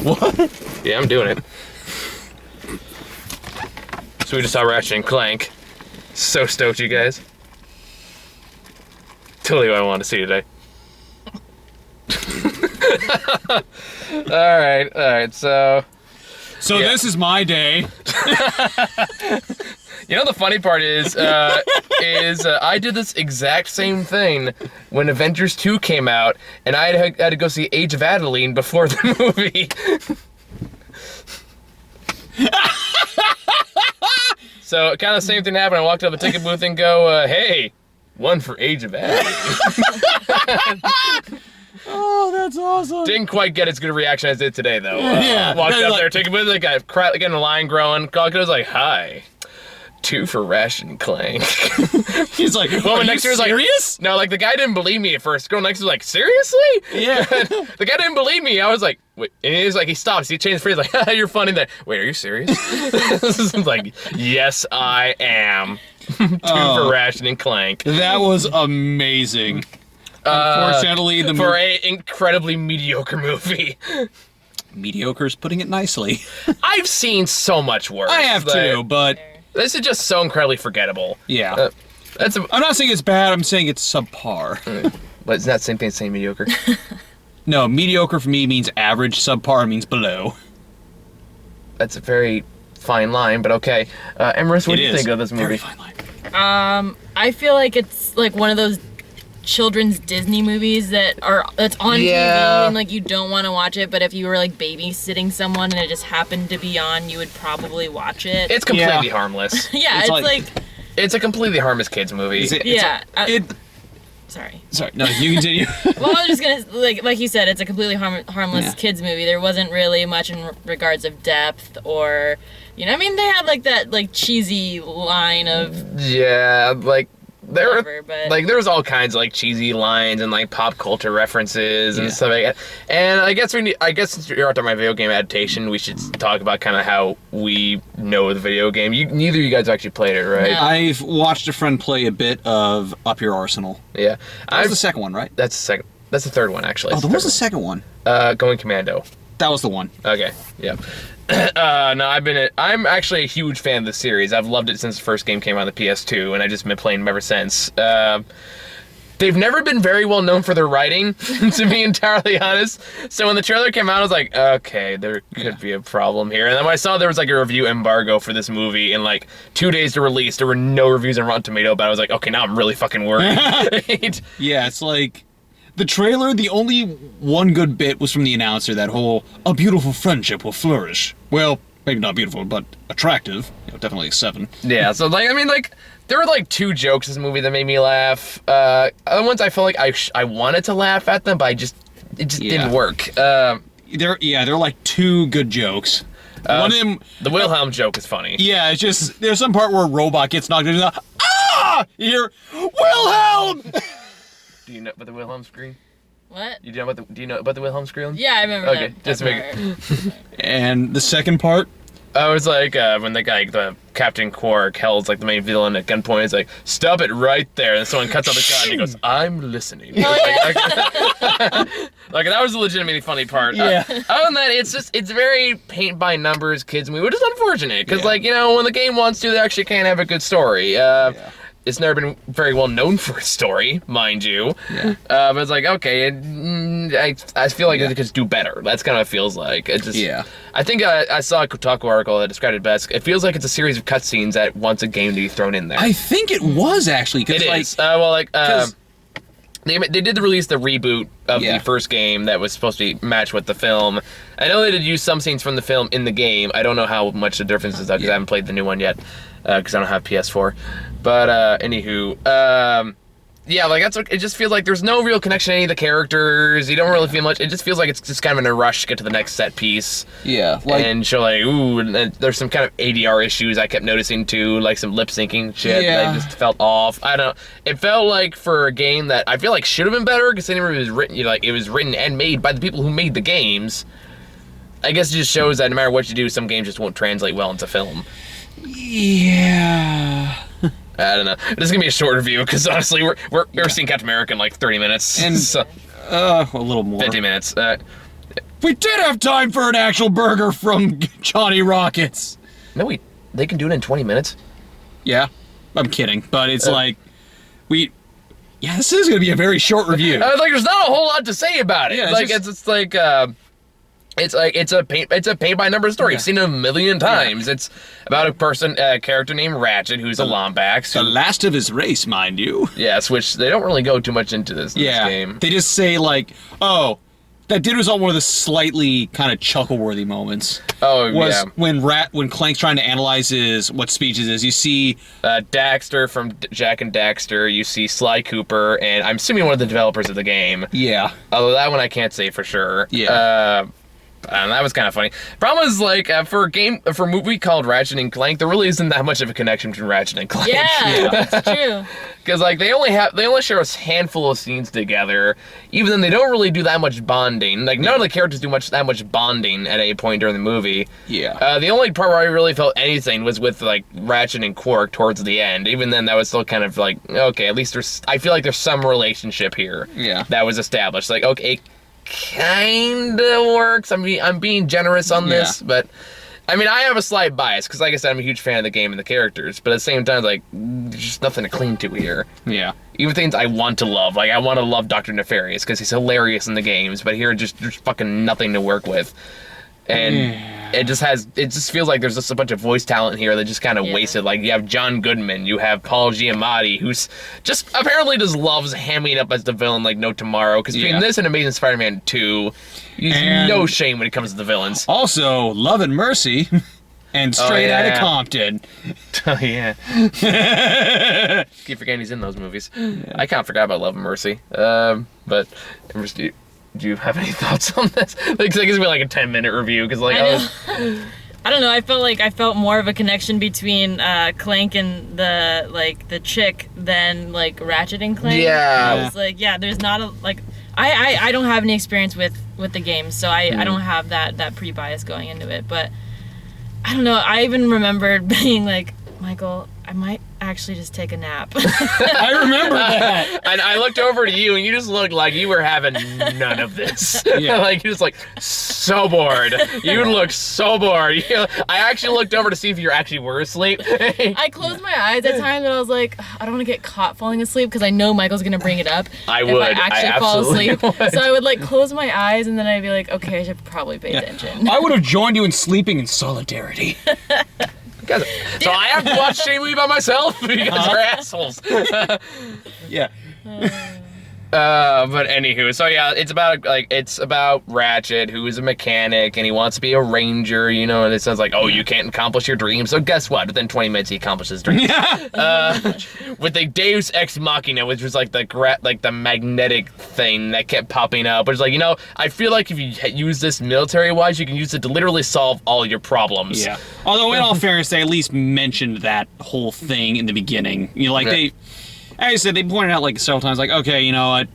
What? Yeah, I'm doing it. So we just saw Ratchet and Clank. So stoked, you guys. Totally what I wanted to see today. Alright, so yeah. This is my day. You know the funny part is I did this exact same thing when Avengers 2 came out, and I had to go see Age of Adeline before the movie. So kind of the same thing happened. I walked up the ticket booth and go, hey, one for Age of Adeline. Oh, that's awesome. Didn't quite get as good a reaction as I did today, though. Yeah. Walked up there, ticket booth, like, getting a line growing. Clock was like, hi. 2 for Ratchet and Clank. He's like, woman next to her was serious? Like, no, like the guy didn't believe me at first. Girl next to was like, seriously? Yeah. The guy didn't believe me. I was like, wait. And he was like, he stops. He changed the phrase, like, you're funny. That. Wait, are you serious? I'm like, yes, I am. 2 for Ratchet and Clank. That was amazing. Unfortunately, for an incredibly mediocre movie. Mediocre's putting it nicely. I've seen so much worse. I have too, but this is just so incredibly forgettable. Yeah. I'm not saying it's bad, I'm saying it's subpar. But it's not the same thing as saying mediocre. No, mediocre for me means average, subpar means below. That's a very fine line, but okay. Amarissa, what do you think of this movie? Very fine line. I feel like it's like one of those children's Disney movies that's on TV and like you don't want to watch it, but if you were like babysitting someone and it just happened to be on, you would probably watch it. It's completely harmless. Yeah, it's like it's a completely harmless kids movie. Sorry. No, you continue. Well, I was just gonna like you said, it's a completely harmless kids movie. There wasn't really much in regards of depth or, you know, I mean, they had like that like cheesy line of like. There was all kinds of like cheesy lines and like pop culture references and stuff like that. And I guess since you're talking about video game adaptation, we should talk about kind of how we know the video game. Neither of you guys actually played it, right? No. I've watched a friend play a bit of Up Your Arsenal. Yeah, that was the second one, right? That's the second. That's the third one, actually. Oh, there was the second one. Going Commando. That was the one. Okay. Yeah. No, I'm actually a huge fan of the series. I've loved it since the first game came out on the PS2, and I've just been playing them ever since. They've never been very well known for their writing, to be entirely honest. So when the trailer came out, I was like, okay, there could be a problem here. And then when I saw there was like a review embargo for this movie in like 2 days to release, there were no reviews on Rotten Tomato, but I was like, okay, now I'm really fucking worried. Yeah, it's like the trailer, the only one good bit was from the announcer, that whole, a beautiful friendship will flourish. Well, maybe not beautiful, but attractive. You know, definitely a 7. Yeah, so like, I mean, like, there were like 2 jokes in this movie that made me laugh. Other ones I felt like I wanted to laugh at them, but it just didn't work. They're like 2 good jokes. One of them, the Wilhelm joke is funny. Yeah, it's just, there's some part where a robot gets knocked into the, ah! You hear, Wilhelm! Do you know about the Wilhelm scream? What? Do you know about the Wilhelm scream? Yeah, I remember that. Okay, just make it. And the second part? I was like, when the Captain Quark held like the main villain at gunpoint, he's like, stop it right there. And someone cuts off the gun and he goes, I'm listening. Like, that was a legitimately funny part. Yeah. Other than that, it's very paint by numbers kids movie, which is unfortunate. Because like, you know, when the game wants to, they actually can't have a good story. It's never been very well known for its story, mind you. Yeah. But it's like, okay, I feel like it could just do better. That's kind of what it feels like. It just, I think I saw a Kotaku article that described it best. It feels like it's a series of cutscenes that wants a game to be thrown in there. I think it was actually. It is. They did release the reboot of the first game that was supposed to be matched with the film. I know they did use some scenes from the film in the game. I don't know how much the difference is, because I haven't played the new one yet, because I don't have PS4. But anywho, like it just feels like there's no real connection to any of the characters. You don't really feel much. It just feels like it's just kind of in a rush to get to the next set piece. Yeah, and show like, ooh, and there's some kind of ADR issues I kept noticing too, like some lip syncing shit that just felt off. I don't know. It felt like for a game that I feel like should have been better, considering it was written, it was written and made by the people who made the games. I guess it just shows that no matter what you do, some games just won't translate well into film. Yeah. I don't know. This is gonna be a short review because honestly, we're seeing Captain America in like 30 minutes. And so, a little more. 50 minutes. We did have time for an actual burger from Johnny Rockets. No, they can do it in 20 minutes. Yeah, I'm kidding, but it's like, yeah, this is going to be a very short review. Like, there's not a whole lot to say about it. Yeah, it's a paint by number story. Yeah. You've seen it a million times. It's about a character named Ratchet, who's a Lombax. The last of his race, mind you. Yes, which they don't really go too much into this game. They just say like, oh, that did result in one of the slightly kind of chuckle-worthy moments. Oh, was yeah. when Clank's trying to analyze what speeches is. You see Daxter from Jack and Daxter. You see Sly Cooper, and I'm assuming one of the developers of the game. Yeah. Although that one I can't say for sure. Yeah. That was kind of funny. Problem is, like, for a movie called Ratchet and Clank, there really isn't that much of a connection between Ratchet and Clank. Yeah, that's true. Because, like, they only share a handful of scenes together. Even then, they don't really do that much bonding. Like, none of the characters do that much bonding at any point during the movie. Yeah. The only part where I really felt anything was with, like, Ratchet and Quark towards the end. Even then, that was still kind of like, okay, at least I feel like there's some relationship here. Yeah. That was established. Like, okay, kinda works. I'm being generous on this, but I mean, I have a slight bias because, like I said, I'm a huge fan of the game and the characters. But at the same time, like, there's just nothing to cling to here. Yeah. Even things I want to love, like I want to love Dr. Nefarious because he's hilarious in the games, but here there's fucking nothing to work with. And it just feels like there's just a bunch of voice talent here that just kind of wasted. Like, you have John Goodman, you have Paul Giamatti, who's just apparently just loves hamming up as the villain like no tomorrow. Because between this and Amazing Spider-Man 2, he's no shame when it comes to the villains. Also, Love and Mercy and Straight Outta Compton. Oh, yeah. Keep forgetting he's in those movies. Yeah. I kind of forgot about Love and Mercy. But do you have any thoughts on this? Like, it's gonna be like a 10-minute review because, like, I don't know. I felt more of a connection between Clank and the chick than like Ratchet and Clank. Yeah. I was like, there's not a like. I don't have any experience with the game, so I don't have that pre-bias going into it. But I don't know. I even remembered being like, Michael, I might actually just take a nap. I remember that. And I looked over to you, and you just looked like you were having none of this. Yeah. Like, you're just like, so bored. You look so bored. I actually looked over to see if you actually were asleep. I closed my eyes at times, and I was like, I don't want to get caught falling asleep, because I know Michael's going to bring it up if I actually fall asleep. Would. So I would, like, close my eyes, and then I'd be like, okay, I should probably pay attention. I would have joined you in sleeping in solidarity. So I have to watch Shane Lee by myself because they're assholes. Yeah. But anywho, so yeah, it's about Ratchet, who is a mechanic, and he wants to be a ranger, and it sounds like, oh, you can't accomplish your dreams. So guess what? Within 20 minutes, he accomplishes his dreams. With the Deus Ex Machina, which was like the magnetic thing that kept popping up. But it's like, I feel like if you use this military-wise, you can use it to literally solve all your problems. Yeah. Although, in all fairness, they at least mentioned that whole thing in the beginning. As I said, they pointed out like several times, like, okay, you know what,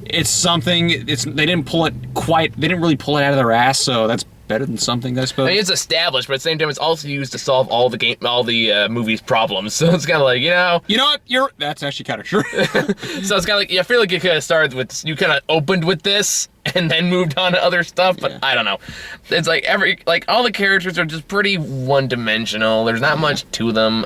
it's something. They didn't really pull it out of their ass, so that's better than something, I suppose. I mean, it's established, but at the same time, it's also used to solve all the movie's problems. So it's kind of like, You know what? That's actually kind of true. So it's kind of like, I feel like you could have started with, you kind of opened with this and then moved on to other stuff, but I don't know. It's like all the characters are just pretty one-dimensional. There's not much to them.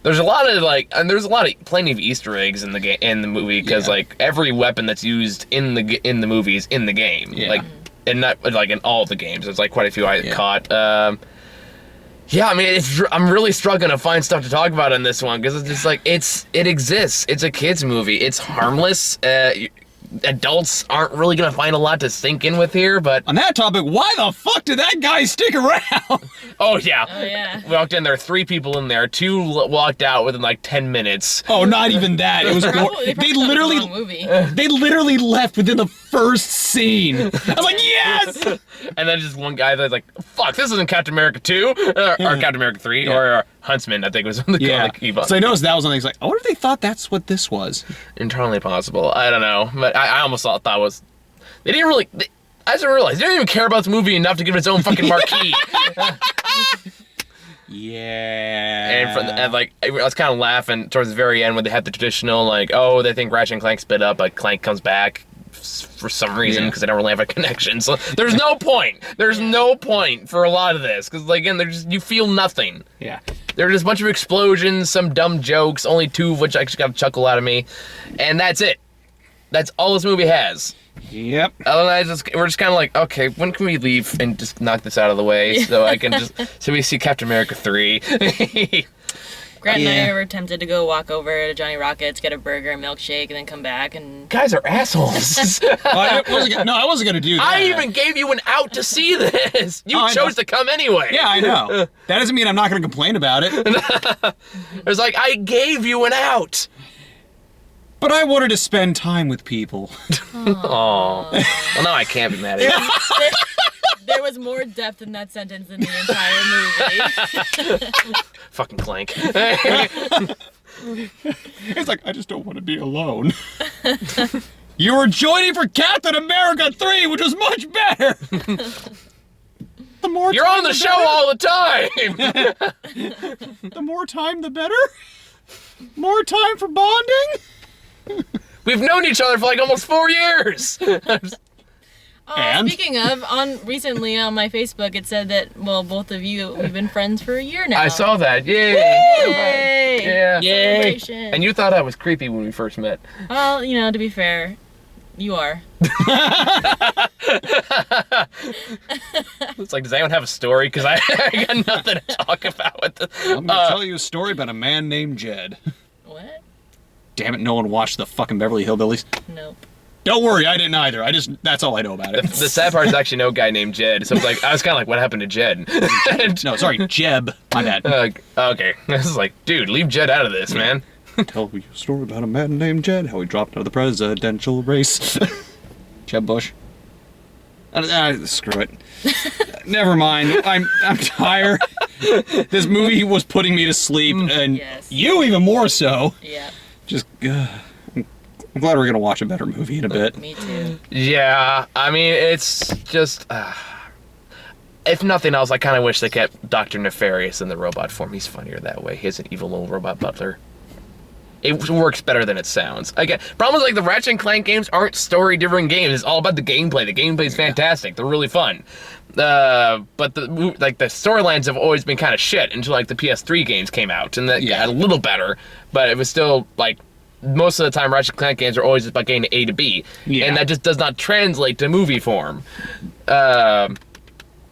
There's a lot of plenty of Easter eggs in the movie, because like every weapon that's used in the movie is in the game. Yeah. Like, and not like in all the games. There's like quite a few I caught. Yeah, I mean, I'm really struggling to find stuff to talk about in this one, because it's just like it exists. It's a kids movie. It's harmless. Adults aren't really gonna find a lot to sink in with here, but on that topic, why the fuck did that guy stick around? Oh yeah. Walked in there, 3 people in there, 2 walked out within like 10 minutes. Oh, not even that. It was they literally left within the first scene. I was like, yes. And then just one guy that's like, fuck, this isn't Captain America 2 or Captain America 3 or Huntsman, I think was the key button. So I noticed that was one thing. Like, I wonder if they thought that's what this was. Entirely possible. I don't know, but I almost thought was they didn't really. I didn't realize they didn't even care about this movie enough to give it its own fucking marquee. Yeah. And like, I was kind of laughing towards the very end when they had the traditional, like, oh, they think Ratchet and Clank split up, but Clank comes back. for some reason because I don't really have a connection. So there's no point. There's no point for a lot of this because again, you feel nothing. Yeah. There are just a bunch of explosions, some dumb jokes, only 2 of which actually got a chuckle out of me, and that's it. That's all this movie has. Yep. Otherwise, we're just kind of like, okay, when can we leave and just knock this out of the way so I can so we see Captain America 3. Grant and I were tempted to go walk over to Johnny Rockets, get a burger, and milkshake, and then come back and... Guys are assholes. I wasn't gonna do that. I even gave you an out to see this. You chose to come anyway. Yeah, I know. That doesn't mean I'm not gonna complain about it. It was like, I gave you an out. But I wanted to spend time with people. Oh. Well, now I can't be mad at you. There was more depth in that sentence than the entire movie. Fucking Clank. It's like, I just don't want to be alone. You were joining for Captain America 3, which was much better. The more You're on the show all the time. The more time, the better. More time for bonding. We've known each other for like almost 4 years. And? Speaking of, recently on my Facebook, it said that, well, both of you, we've been friends for a year now. I saw that. Yay! Yay! Yeah. Yay! Celebration. And you thought I was creepy when we first met. Well, you know, to be fair, you are. It's like, does anyone have a story? Because I got nothing to talk about with this. I'm gonna tell you a story about a man named Jed. What? Damn it, no one watched the fucking Beverly Hillbillies. Nope. Don't worry, I didn't either. That's all I know about it. The sad part is actually no guy named Jed. So I was kind of like, what happened to Jed? No, sorry, Jeb. My bad. Okay. This is like, dude, leave Jed out of this, man. Tell you a story about a man named Jed, how he dropped out of the presidential race. Jeb Bush. Screw it. Never mind. I'm tired. This movie was putting me to sleep, and you even more so. Yeah. Just, I'm glad we're gonna watch a better movie in a bit. Me too. Yeah, I mean, it's just... if nothing else, I kind of wish they kept Dr. Nefarious in the robot form. He's funnier that way. He has an evil little robot butler. It works better than it sounds. Again, problem is, like, the Ratchet and Clank games aren't story-driven games. It's all about the gameplay. The gameplay's fantastic. They're really fun. But the storylines have always been kind of shit until, like, the PS3 games came out. And that got a little better, but it was still, like... Most of the time, Ratchet and Clank games are always about getting to A to B, and that just does not translate to movie form. I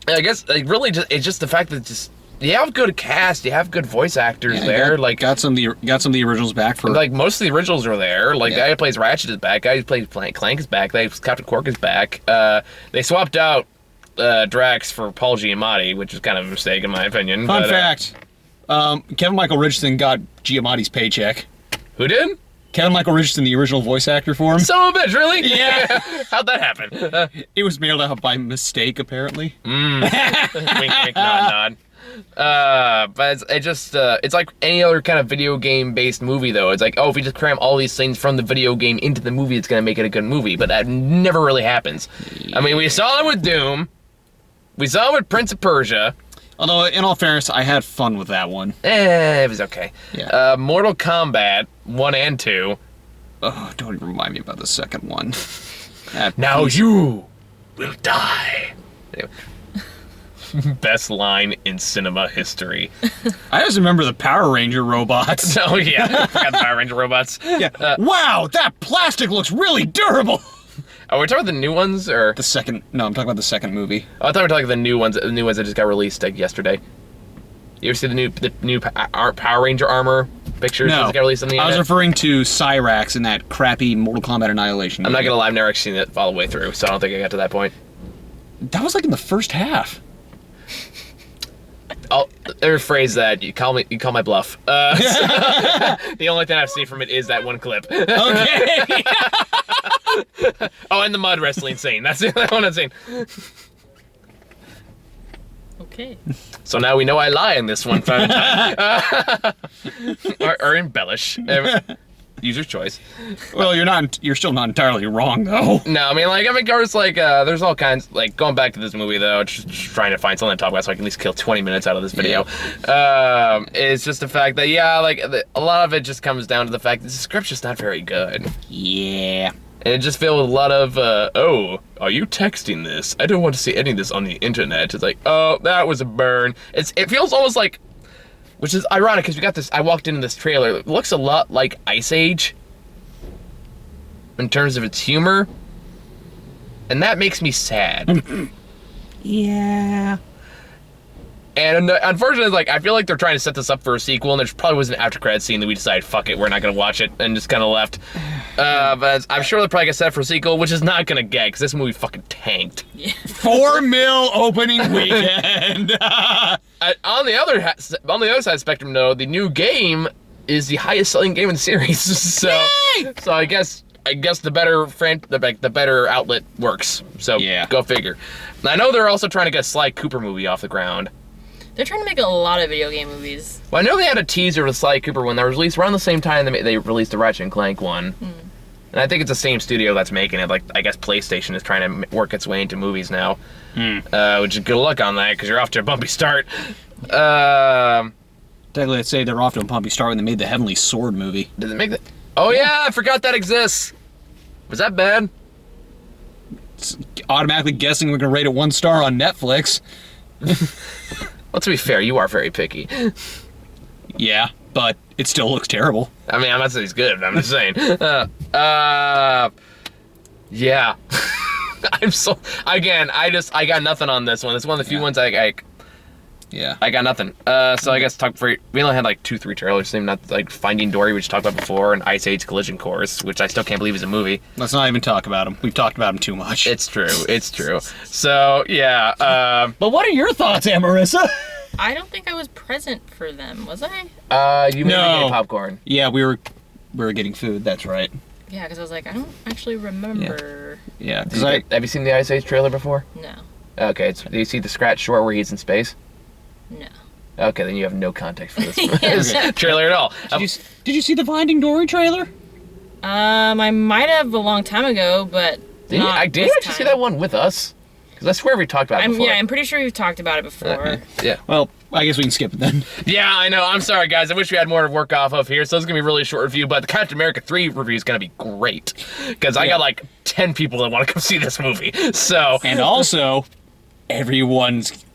guess, like, really, it's just the fact that just you have good cast, you have good voice actors there. Got some of the originals back for. Like most of the originals are there. Like the guy who plays Ratchet is back. The guy who plays Clank is back. Captain Quark is back. They swapped out Drax for Paul Giamatti, which is kind of a mistake in my opinion. Fun fact: Kevin Michael Richardson got Giamatti's paycheck. Who did? Kevin Michael Richardson, the original voice actor for him. Son of a bitch, really? Yeah. How'd that happen? It was mailed out by mistake, apparently. Wink, wink, nod, nod. But it's like any other kind of video game based movie though. It's like, oh, if we just cram all these things from the video game into the movie, it's gonna make it a good movie. But that never really happens. I mean, we saw it with Doom. We saw it with Prince of Persia. Although, in all fairness, I had fun with that one. It was okay. Yeah. Mortal Kombat 1 and 2. Oh, don't even remind me about the second one. Now you will die. Anyway. Best line in cinema history. I just remember the Power Ranger robots. Oh yeah, I forgot the Power Ranger robots. Yeah. Wow, that plastic looks really durable. Are we talking about the new ones or the second? No, I'm talking about the second movie. Oh, I thought we were talking about the new ones. The new ones that just got released like yesterday. You ever see the new Power Ranger armor pictures that got released on the internet? I was referring to Cyrax in that crappy Mortal Kombat Annihilation movie. I'm not gonna lie, I've never seen it all the way through, so I don't think I got to that point. That was like in the first half. I'll rephrase that. You call my bluff. The only thing I've seen from it is that one clip. Okay. Oh, and the mud wrestling scene. That's the only one I've seen. Okay. So now we know I lie in this one time. or embellish. User choice. Well, you're still not entirely wrong though. No, I mean, there's there's all kinds, like, going back to this movie though, just trying to find something to talk about so I can at least kill 20 minutes out of this video. It's just the fact that, a lot of it just comes down to the fact that the script's just not very good. Yeah. And it just filled with a lot of, oh, are you texting this? I don't want to see any of this on the internet. It's like, oh, that was a burn. It feels almost like, which is ironic because we got this, I walked into this trailer. It looks a lot like Ice Age in terms of its humor. And that makes me sad. Yeah. And unfortunately, like, I feel like they're trying to set this up for a sequel, and there probably was an after credit scene that we decided, fuck it, we're not gonna watch it, and just kind of left. But I'm sure they're probably gonna set up for a sequel, which is not gonna get, because this movie fucking tanked. Yeah. $4 million opening weekend. On the other side of the spectrum, though, the new game is the highest selling game in the series. So, Yay! so I guess the better outlet works. So Yeah. Go figure. And I know they're also trying to get a Sly Cooper movie off the ground. They're trying to make a lot of video game movies. Well, I know they had a teaser with Sly Cooper when that was released around the same time they released the Ratchet and Clank one. And I think it's the same studio that's making it. Like, I guess PlayStation is trying to work its way into movies now. Which is good luck on that, because you're off to a bumpy start. Technically, I'd say they're off to a bumpy start when they made the Heavenly Sword movie. Did it make that? Oh yeah, I forgot that exists. Was that bad? It's automatically guessing we're gonna rate it 1 star on Netflix. Well, to be fair, you are very picky. Yeah, but it still looks terrible. I mean, I'm not saying he's good, but I'm just saying. Yeah. I got nothing on this one. It's one of the few ones I got nothing. So I guess we only had like 2-3 trailers, same not like Finding Dory, which we talked about before, and Ice Age Collision Course, which I still can't believe is a movie. Let's not even talk about them. We've talked about them too much. It's true. So yeah. But what are your thoughts, Amarissa? I don't think I was present for them, was I? You made me get popcorn. Yeah, we were getting food. That's right. Yeah, because I was like, I don't actually remember. Yeah. Have you seen the Ice Age trailer before? No. Okay, do you see the scratch short where he's in space? No. Okay, then you have no context for this trailer at all. Did you see the Finding Dory trailer? I might have a long time ago, but Did you actually see that one with us? Because I swear we talked about it before. Yeah, I'm pretty sure we've talked about it before. Yeah. Well, I guess we can skip it then. Yeah, I know. I'm sorry, guys. I wish we had more to work off of here, so it's going to be a really short review, but the Captain America 3 review is going to be great. Because I got like 10 people that want to come see this movie. So. And also, everyone's...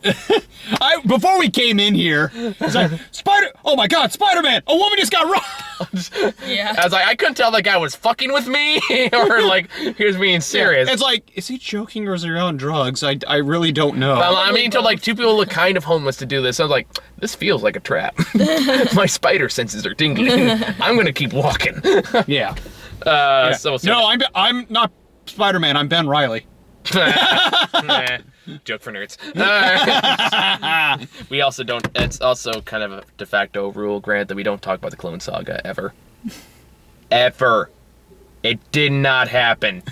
before we came in here, I was like, oh my god, Spider-Man! A woman just got robbed! Yeah. I was like, I couldn't tell that guy was fucking with me, or like, he was being serious. It's like, is he joking or is he on drugs? I really don't know. I mean, until like 2 people look kind of homeless to do this, I was like, this feels like a trap. My spider senses are tingling. I'm gonna keep walking. Yeah. So no, I'm not Spider-Man, I'm Ben Reilly. Nah, joke for nerds. We also don't. It's also kind of a de facto rule, Grant, that we don't talk about the Clone Saga ever. Ever. It did not happen.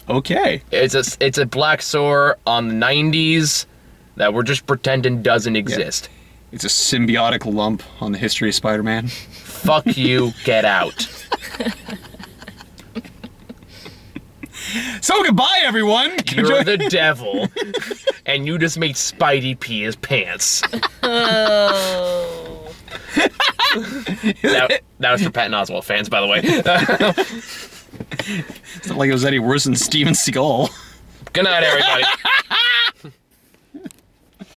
Okay. It's a black sore on the 90s that we're just pretending doesn't exist. It's a symbiotic lump on the history of Spider-Man. Fuck you. Get out. So goodbye, everyone. You're the devil, and you just made Spidey pee his pants. Oh. That was for Patton Oswalt fans, by the way. It's not like it was any worse than Steven Seagal. Good night, everybody.